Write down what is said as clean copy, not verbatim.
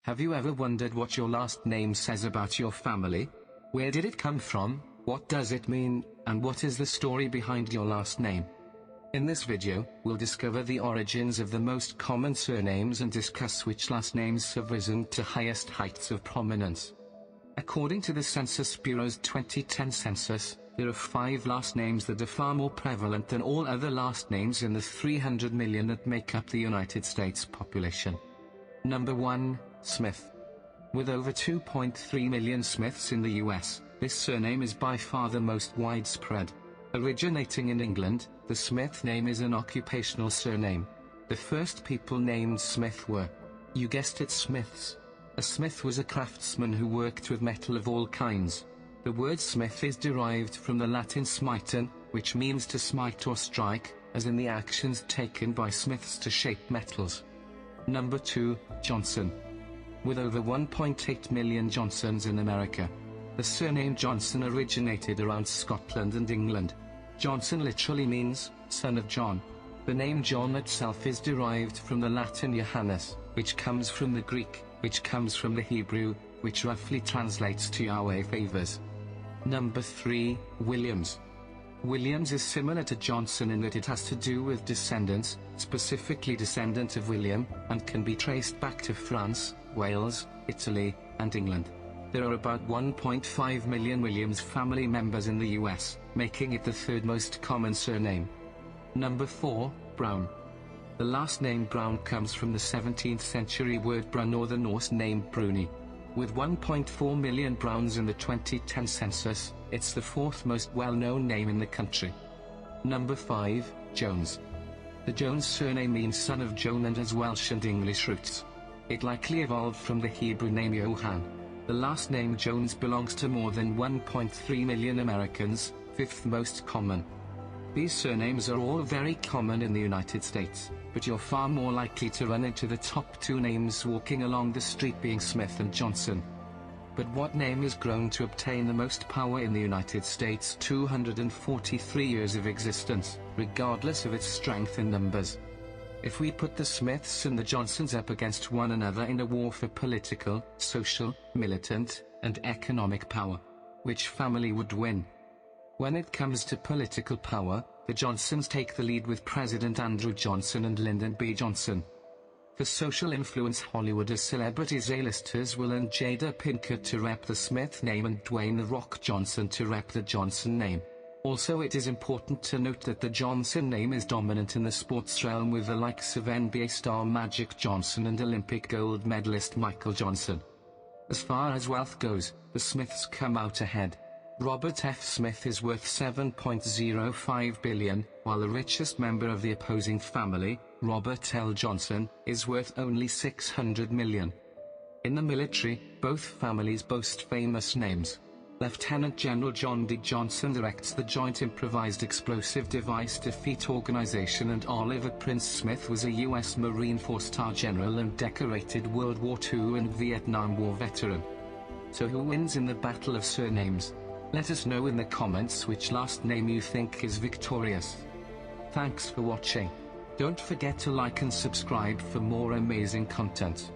Have you ever wondered what your last name says about your family? Where did it come from? What does it mean? And what is the story behind your last name? In this video, we'll discover the origins of the most common surnames and discuss which last names have risen to highest heights of prominence. According to the Census Bureau's 2010 census, there are 5 last names that are far more prevalent than all other last names in the 300 million that make up the United States population. Number 1. Smith. With over 2.3 million Smiths in the US, this surname is by far the most widespread. Originating in England, the Smith name is an occupational surname. The first people named Smith were, you guessed it, Smiths. A smith was a craftsman who worked with metal of all kinds. The word smith is derived from the Latin smiten, which means to smite or strike, as in the actions taken by smiths to shape metals. Number 2. Johnson. With over 1.8 million Johnsons in America, the surname Johnson originated around Scotland and England. Johnson literally means, son of John. The name John itself is derived from the Latin Johannes, which comes from the Greek, which comes from the Hebrew, which roughly translates to Yahweh favors. Number 3. Williams. Williams is similar to Johnson in that it has to do with descendants, specifically descendant of William, and can be traced back to France, Wales, Italy, and England. There are about 1.5 million Williams family members in the US, making it the third most common surname. Number 4. Brown. The last name Brown comes from the 17th century word Brun, or the Norse name Bruni. With 1.4 million Browns in the 2010 census, it's the 4th most well-known name in the country. Number 5. Jones. The Jones surname means son of Joan and has Welsh and English roots. It likely evolved from the Hebrew name Johann. The last name Jones belongs to more than 1.3 million Americans, 5th most common. These surnames are all very common in the United States, but you're far more likely to run into the top 2 names walking along the street being Smith and Johnson. But what name has grown to obtain the most power in the United States' 243 years of existence, regardless of its strength in numbers? If we put the Smiths and the Johnsons up against one another in a war for political, social, militant, and economic power, which family would win? When it comes to political power, the Johnsons take the lead with President Andrew Johnson and Lyndon B. Johnson. For social influence, Hollywood as celebrities, A-listers will earn Jada Pinkett to rep the Smith name and Dwayne "The Rock" Johnson to rep the Johnson name. Also, it is important to note that the Johnson name is dominant in the sports realm with the likes of NBA star Magic Johnson and Olympic gold medalist Michael Johnson. As far as wealth goes, the Smiths come out ahead. Robert F. Smith is worth $7.05 billion, while the richest member of the opposing family, Robert L. Johnson, is worth only $600 million. In the military, both families boast famous names. Lieutenant General John D. Johnson directs the Joint Improvised Explosive Device Defeat Organization, and Oliver Prince Smith was a U.S. Marine 4-star general and decorated World War II and Vietnam War veteran. So who wins in the battle of surnames? Let us know in the comments which last name you think is victorious. Thanks for watching. Don't forget to like and subscribe for more amazing content.